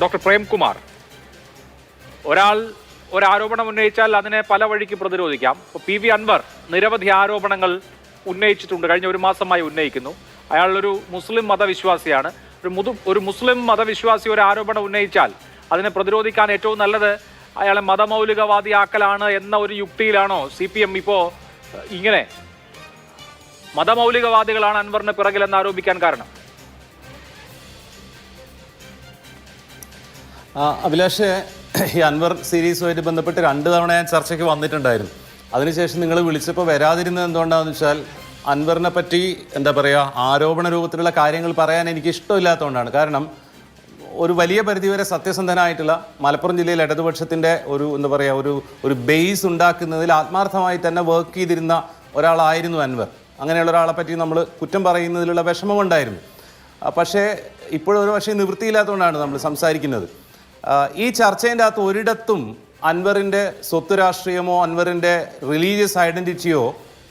Doctor Premkumar, ഒരു ആരോപണം ഉന്നയിച്ചാൽ അതിനെ പല വഴിക്ക് പ്രതിരോധിക്കാം. പി വി അൻവർ നിരവധി ആരോപണങ്ങൾ ഉന്നയിച്ചിട്ടുണ്ട്, കഴിഞ്ഞ ഒരു മാസമായി ഉന്നയിക്കുന്നു. അയാളൊരു മുസ്ലിം മതവിശ്വാസിയാണ്. ഒരു മുസ്ലിം മതവിശ്വാസി ഒരു ആരോപണം ഉന്നയിച്ചാൽ അതിനെ പ്രതിരോധിക്കാൻ ഏറ്റവും നല്ലത് അയാളെ മതമൗലികവാദിയാക്കലാണ് എന്ന ഒരു യുക്തിയിലാണോ CPM ഇപ്പോൾ ഇങ്ങനെ മതമൗലികവാദികളാണ് അൻവറിന് പിറകിലെന്ന് ആരോപിക്കാൻ കാരണം? അഭിലാഷ്, ഈ അൻവർ സീരീസുമായിട്ട് ബന്ധപ്പെട്ട് 2 തവണ ഞാൻ ചർച്ചയ്ക്ക് വന്നിട്ടുണ്ടായിരുന്നു. അതിനുശേഷം നിങ്ങൾ വിളിച്ചപ്പോൾ വരാതിരുന്നത് എന്തുകൊണ്ടാണെന്ന് വെച്ചാൽ അൻവറിനെ പറ്റി എന്താ പറയുക, ആരോപണ രൂപത്തിലുള്ള കാര്യങ്ങൾ പറയാൻ എനിക്ക് ഇഷ്ടമില്ലാത്തതുകൊണ്ടാണ്. കാരണം ഒരു വലിയ പരിധിവരെ സത്യസന്ധനായിട്ടുള്ള മലപ്പുറം ജില്ലയിൽ ഇടതുപക്ഷത്തിൻ്റെ എന്താ പറയുക ഒരു ബേസ് ഉണ്ടാക്കുന്നതിൽ ആത്മാർത്ഥമായി തന്നെ വർക്ക് ചെയ്തിരുന്ന ഒരാളായിരുന്നു അൻവർ. അങ്ങനെയുള്ള ഒരാളെ പറ്റി നമ്മൾ കുറ്റം പറയുന്നതിലുള്ള വിഷമമുണ്ടായിരുന്നു. പക്ഷേ ഇപ്പോഴൊരു പക്ഷേ നിവൃത്തിയില്ലാത്തതുകൊണ്ടാണ് നമ്മൾ സംസാരിക്കുന്നത്. ഈ ചർച്ചേൻ്റെ അകത്ത് ഒരിടത്തും അൻവറിൻ്റെ സ്വത്ത് രാഷ്ട്രീയമോ അൻവറിൻ്റെ റിലീജിയസ് ഐഡൻറ്റിറ്റിയോ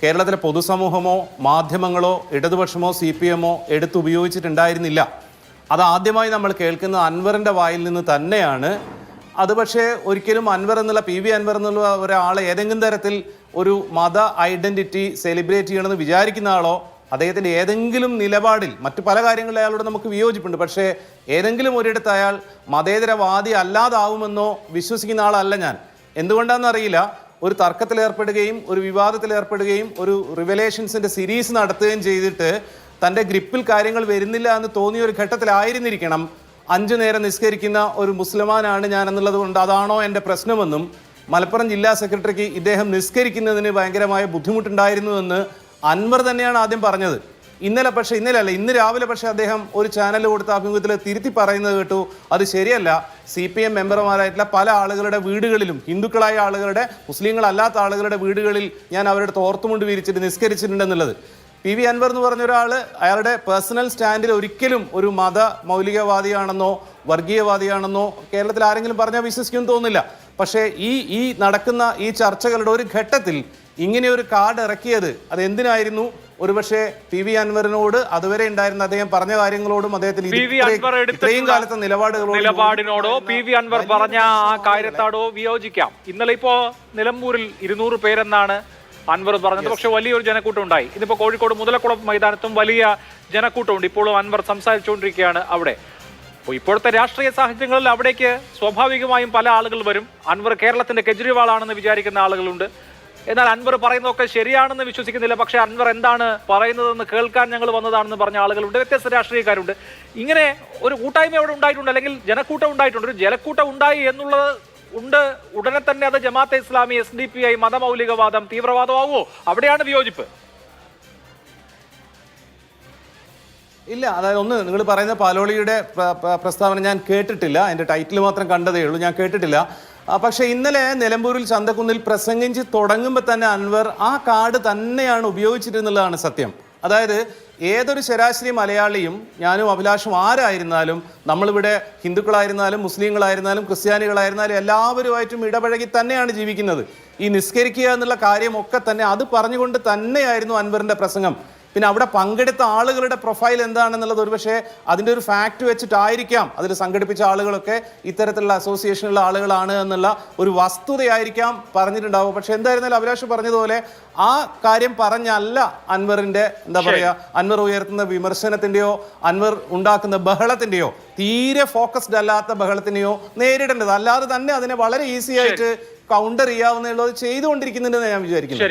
കേരളത്തിലെ പൊതുസമൂഹമോ മാധ്യമങ്ങളോ ഇടതുപക്ഷമോ CPM എടുത്തുപയോഗിച്ചിട്ടുണ്ടായിരുന്നില്ല. അതാദ്യമായി നമ്മൾ കേൾക്കുന്ന അൻവറിൻ്റെ വായിൽ നിന്ന് തന്നെയാണ്. അത് പക്ഷേ ഒരിക്കലും അൻവർ എന്നുള്ള PV അൻവർ എന്നുള്ള ഒരാൾ ഏതെങ്കിലും തരത്തിൽ ഒരു മത ഐഡൻറ്റിറ്റി സെലിബ്രേറ്റ് ചെയ്യണമെന്ന് വിചാരിക്കുന്ന ആളോ അദ്ദേഹത്തിൻ്റെ ഏതെങ്കിലും നിലപാടിൽ മറ്റു പല കാര്യങ്ങളിൽ അയാളോട് നമുക്ക് വിയോജിപ്പുണ്ട്, പക്ഷേ ഏതെങ്കിലും ഒരിടത്ത് അയാൾ മതേതരവാദി അല്ലാതാവുമെന്നോ വിശ്വസിക്കുന്ന ആളല്ല ഞാൻ. എന്തുകൊണ്ടാണെന്നറിയില്ല, ഒരു തർക്കത്തിലേർപ്പെടുകയും ഒരു വിവാദത്തിലേർപ്പെടുകയും ഒരു റിവലേഷൻസിൻ്റെ സീരീസ് നടത്തുകയും ചെയ്തിട്ട് തൻ്റെ ഗ്രിപ്പിൽ കാര്യങ്ങൾ വരുന്നില്ല എന്ന് തോന്നിയ ഒരു ഘട്ടത്തിലായിരുന്നിരിക്കണം 5 നേരം നിസ്കരിക്കുന്ന ഒരു മുസ്ലിമാനാണ് ഞാൻ എന്നുള്ളത് കൊണ്ട് അതാണോ എൻ്റെ പ്രശ്നമെന്നും മലപ്പുറം ജില്ലാ സെക്രട്ടറിക്ക് ഇദ്ദേഹം നിസ്കരിക്കുന്നതിന് ഭയങ്കരമായ ബുദ്ധിമുട്ടുണ്ടായിരുന്നുവെന്ന് അൻവർ തന്നെയാണ് ആദ്യം പറഞ്ഞത്. ഇന്ന് രാവിലെ പക്ഷേ അദ്ദേഹം ഒരു ചാനൽ കൊടുത്ത അഭിമുഖത്തിൽ തിരുത്തി പറയുന്നത് കേട്ടു, അത് ശരിയല്ല, CPM മെമ്പർമാരായിട്ടുള്ള പല ആളുകളുടെ വീടുകളിലും ഹിന്ദുക്കളായ ആളുകളുടെ മുസ്ലിങ്ങളല്ലാത്ത ആളുകളുടെ വീടുകളിൽ ഞാൻ അവരുടെ തോർത്തുമുണ്ട് വിരിച്ചിട്ട് നിസ്കരിച്ചിട്ടുണ്ടെന്നുള്ളത്. PV അൻവർ എന്ന് പറഞ്ഞ ഒരാൾ അയാളുടെ പേഴ്സണൽ സ്റ്റാൻഡിൽ ഒരിക്കലും ഒരു മത മൗലികവാദിയാണെന്നോ വർഗീയവാദിയാണെന്നോ കേരളത്തിൽ ആരെങ്കിലും പറഞ്ഞാൽ വിശ്വസിക്കുമെന്ന് തോന്നുന്നില്ല. പക്ഷേ ഈ നടക്കുന്ന ഈ ചർച്ചകളുടെ ഒരു ഘട്ടത്തിൽ ഇങ്ങനെ ഒരു കാർഡ് ഇറക്കിയത് അത് എന്തിനായിരുന്നു? ഒരുപക്ഷെ PV അൻവറിനോട് അതുവരെ ഉണ്ടായിരുന്ന അദ്ദേഹം പറഞ്ഞ കാര്യങ്ങളോടും അദ്ദേഹത്തിൽ ഇത്രയും കാലത്തെ നിലപാടിനോടോ PV അൻവർ പറഞ്ഞ ആ കാര്യത്തോടോ വിയോജിക്കാം. ഇന്നലെ ഇപ്പോ നിലമ്പൂരിൽ 200 പേരെന്നാണ് അൻവർ പറഞ്ഞത്. പക്ഷെ വലിയൊരു ജനക്കൂട്ടം ഉണ്ടായി. ഇതിപ്പോ കോഴിക്കോട് മുതലക്കുളം മൈതാനത്തും വലിയ ജനക്കൂട്ടമുണ്ട്. ഇപ്പോഴും അൻവർ സംസാരിച്ചുകൊണ്ടിരിക്കുകയാണ് അവിടെ. അപ്പോൾ ഇപ്പോഴത്തെ രാഷ്ട്രീയ സാഹചര്യങ്ങളിൽ അവിടേക്ക് സ്വാഭാവികമായും പല ആളുകൾ വരും. അൻവർ കേരളത്തിന്റെ കെജ്രിവാൾ ആണെന്ന് വിചാരിക്കുന്ന ആളുകളുണ്ട്. എന്നാൽ അൻവർ പറയുന്നതൊക്കെ ശരിയാണെന്ന് വിശ്വസിക്കുന്നില്ല. പക്ഷേ അൻവർ എന്താണ് പറയുന്നതെന്ന് കേൾക്കാൻ ഞങ്ങൾ വന്നതാണെന്ന് പറഞ്ഞ ആളുകളുണ്ട്. വ്യത്യസ്ത രാഷ്ട്രീയക്കാരുണ്ട്. ഇങ്ങനെ ഒരു കൂട്ടായ്മ അവിടെ ഉണ്ടായിട്ടുണ്ട്, അല്ലെങ്കിൽ ജനക്കൂട്ടം ഉണ്ടായിട്ടുണ്ട്. ഒരു ജനക്കൂട്ടം ഉണ്ടായി എന്നുള്ളത് ഉടനെ തന്നെ അത് ജമാഅത്തെ ഇസ്ലാമി, SDPI മതമൗലികവാദം, തീവ്രവാദമാവോ? അവിടെയാണ് വിയോജിപ്പ്. ഇല്ല, അതായത് നിങ്ങൾ പറയുന്ന പാലോളിയുടെ പ്രസ്താവന ഞാൻ കേട്ടിട്ടില്ല, അതിൻ്റെ ടൈറ്റിൽ മാത്രം കണ്ടതേ ഉള്ളൂ, ഞാൻ കേട്ടിട്ടില്ല. പക്ഷേ ഇന്നലെ നിലമ്പൂരിൽ ചന്തക്കുന്നിൽ പ്രസംഗിച്ച് തുടങ്ങുമ്പോൾ തന്നെ അൻവർ ആ കാർഡ് തന്നെയാണ് ഉപയോഗിച്ചിരുന്നുള്ളതാണ് സത്യം. അതായത് ഏതൊരു ശരാശരി മലയാളിയും, ഞാനും അഭിലാഷും ആരായിരുന്നാലും, നമ്മളിവിടെ ഹിന്ദുക്കളായിരുന്നാലും മുസ്ലിങ്ങളായിരുന്നാലും ക്രിസ്ത്യാനികളായിരുന്നാലും എല്ലാവരുമായിട്ടും ഇടപഴകി തന്നെയാണ് ജീവിക്കുന്നത്. ഈ നിസ്കരിക്കുക എന്നുള്ള കാര്യമൊക്കെ തന്നെ അത് പറഞ്ഞുകൊണ്ട് തന്നെയായിരുന്നു അൻവറിൻ്റെ പ്രസംഗം. പിന്നെ അവിടെ പങ്കെടുത്ത ആളുകളുടെ പ്രൊഫൈൽ എന്താണെന്നുള്ളത് ഒരുപക്ഷെ അതിൻ്റെ ഒരു ഫാക്റ്റ് വെച്ചിട്ടായിരിക്കാം അതിൽ സംഘടിപ്പിച്ച ആളുകളൊക്കെ ഇത്തരത്തിലുള്ള അസോസിയേഷനുള്ള ആളുകളാണ് എന്നുള്ള ഒരു വസ്തുതയായിരിക്കാം പറഞ്ഞിട്ടുണ്ടാവുക. പക്ഷെ എന്തായിരുന്നാലും അഭിലാഷ് പറഞ്ഞതുപോലെ ആ കാര്യം പറഞ്ഞല്ല അൻവറിൻ്റെ എന്താ പറയുക, അൻവർ ഉയർത്തുന്ന വിമർശനത്തിൻ്റെയോ അൻവർ ഉണ്ടാക്കുന്ന ബഹളത്തിൻ്റെയോ, തീരെ ഫോക്കസ്ഡ് അല്ലാത്ത ബഹളത്തിനെയോ നേരിടേണ്ടത്. അല്ലാതെ തന്നെ അതിനെ വളരെ ഈസി ആയിട്ട് കൗണ്ടർ ചെയ്യാവുന്നുള്ളത് ചെയ്തുകൊണ്ടിരിക്കുന്നുണ്ടെന്ന് ഞാൻ വിചാരിക്കുന്നു.